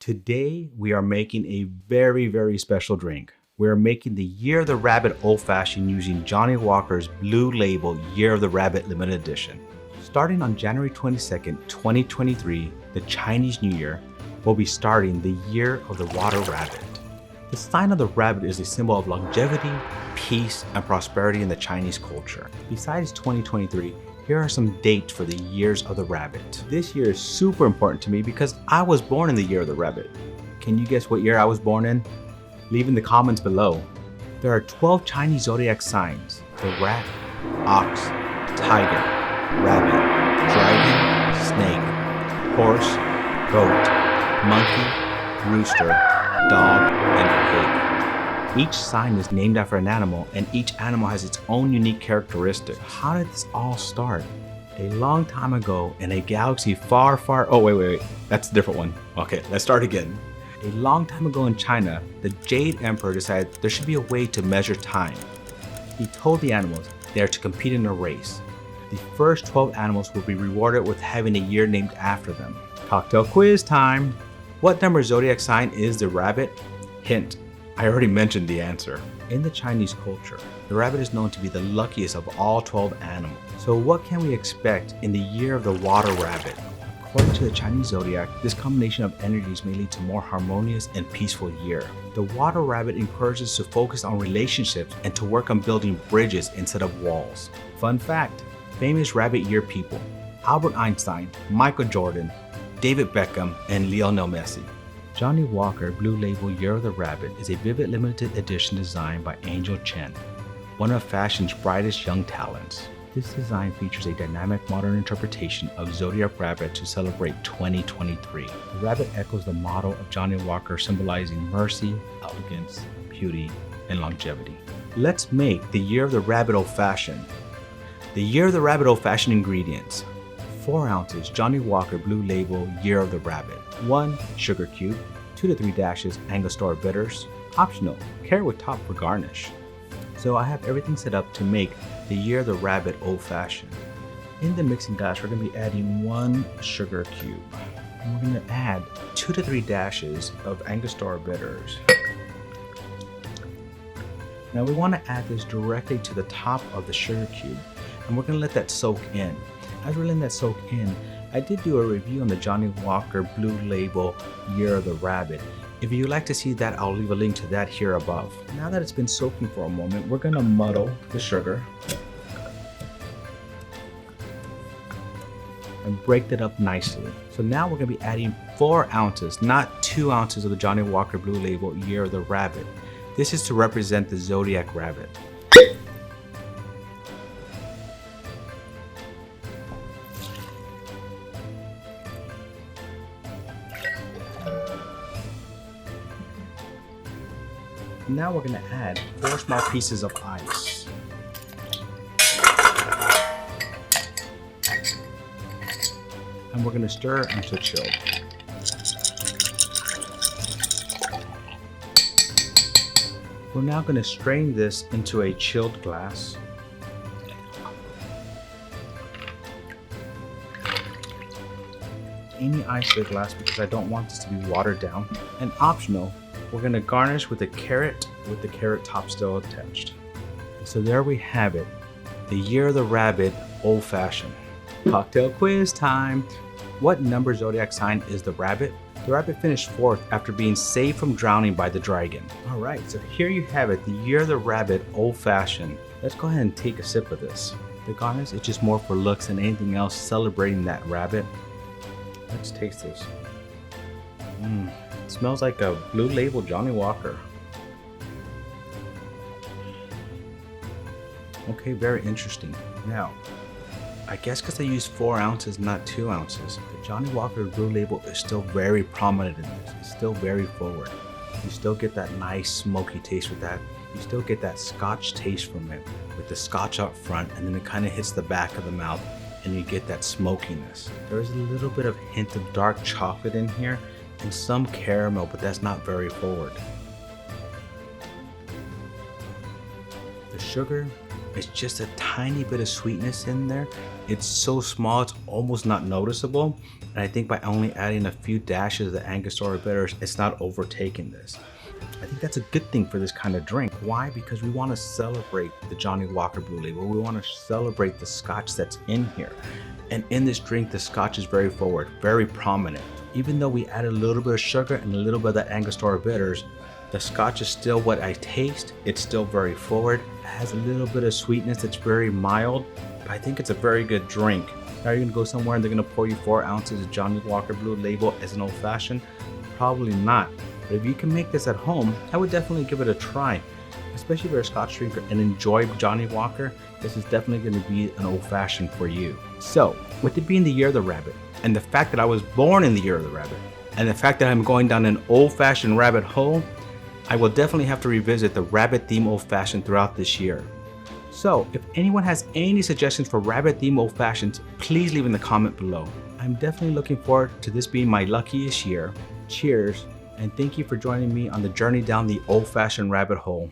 Today, we are making a very special drink. We are making the Year of the Rabbit Old Fashioned using Johnnie Walker's Blue Label Year of the Rabbit Limited Edition. Starting on January 22nd, 2023, the Chinese New Year, we'll be starting the Year of the Water Rabbit. The sign of the rabbit is a symbol of longevity, peace, and prosperity in the Chinese culture. Besides 2023, here are some dates for the Years of the Rabbit. This year is super important to me because I was born in the Year of the Rabbit. Can you guess what year I was born in? Leave in the comments below. There are 12 Chinese zodiac signs: the rat, ox, tiger, rabbit, dragon, snake, horse, goat, monkey, rooster, dog, and pig. Each sign is named after an animal, and each animal has its own unique characteristics. How did this all start? A long time ago in a galaxy far, oh wait, that's a different one. Okay, let's start again. A long time ago in China, the Jade Emperor decided there should be a way to measure time. He told the animals they are to compete in a race. The first 12 animals will be rewarded with having a year named after them. Cocktail quiz time! What number zodiac sign is the rabbit? Hint, I already mentioned the answer. In the Chinese culture, the rabbit is known to be the luckiest of all 12 animals. So what can we expect in the Year of the Water Rabbit? According to the Chinese zodiac, this combination of energies may lead to a more harmonious and peaceful year. The water rabbit encourages us to focus on relationships and to work on building bridges instead of walls. Fun fact, famous rabbit year people: Albert Einstein, Michael Jordan, David Beckham, and Lionel Messi. Johnnie Walker Blue Label Year of the Rabbit is a vivid limited edition designed by Angel Chen, one of fashion's brightest young talents. This design features a dynamic modern interpretation of Zodiac Rabbit to celebrate 2023. The rabbit echoes the motto of Johnnie Walker, symbolizing mercy, elegance, beauty, and longevity. Let's make the Year of the Rabbit Old Fashioned. The Year of the Rabbit Old Fashioned ingredients: 4 ounces Johnnie Walker Blue Label Year of the Rabbit, 1 sugar cube, 2 to 3 dashes Angostura bitters, optional, carrot with top for garnish. So I have everything set up to make the Year of the Rabbit Old Fashioned. In the mixing glass, we're going to be adding 1 sugar cube. And we're going to add 2 to 3 dashes of Angostura bitters. Now we want to add this directly to the top of the sugar cube, and we're going to let that soak in. As we're letting that soak in, I did do a review on the Johnnie Walker Blue Label Year of the Rabbit. If you'd like to see that, I'll leave a link to that here above. Now that it's been soaking for a moment, we're gonna muddle the sugar and break that up nicely. So now we're gonna be adding 4 ounces, not 2 ounces of the Johnnie Walker Blue Label Year of the Rabbit. This is to represent the Zodiac Rabbit. Now we're going to add 4 small pieces of ice. And we're going to stir until chilled. We're now going to strain this into a chilled glass. Any ice in the glass because I don't want this to be watered down. And optional, we're going to garnish with a carrot with the carrot top still attached. So there we have it, the Year of the Rabbit Old Fashioned. Cocktail quiz time! What number zodiac sign is the rabbit? The rabbit finished 4th after being saved from drowning by the dragon. Alright, so here you have it, the Year of the Rabbit Old Fashioned. Let's go ahead and take a sip of this. The garnish is just more for looks than anything else, celebrating that rabbit. Let's taste this. It smells like a Blue Label Johnnie Walker. Okay, very interesting. Now, I guess because I used 4 ounces, not 2 ounces, the Johnnie Walker Blue Label is still very prominent in this. It's still very forward. You still get that nice smoky taste with that. You still get that Scotch taste from it with the Scotch up front, and then it kind of hits the back of the mouth and you get that smokiness. There's a little bit of hint of dark chocolate in here and some caramel, but that's not very forward. The sugar is just a tiny bit of sweetness in there, It's so small, it's almost not noticeable. And I think by only adding a few dashes of the Angostura bitters, it's not overtaking this. I think that's a good thing for this kind of drink. Why? Because we want to celebrate the Johnnie Walker Blue label. We want to celebrate the scotch that's in here. And in this drink, the scotch is very forward, very prominent. Even though we added a little bit of sugar and a little bit of that Angostura bitters, the scotch is still what I taste. It's still very forward. It has a little bit of sweetness that's very mild, but I think it's a very good drink. Now you're gonna go somewhere and they're gonna pour you 4 ounces of Johnnie Walker Blue label as an old fashioned? Probably not. But if you can make this at home, I would definitely give it a try. Especially if you're a scotch drinker and enjoy Johnnie Walker, this is definitely going to be an old fashioned for you. So, with it being the year of the rabbit, and the fact that I was born in the year of the rabbit, and the fact that I'm going down an old fashioned rabbit hole, I will definitely have to revisit the rabbit theme old fashioned throughout this year. So, if anyone has any suggestions for rabbit theme old fashions, please leave in the comment below. I'm definitely looking forward to this being my luckiest year. Cheers, and thank you for joining me on the journey down the old fashioned rabbit hole.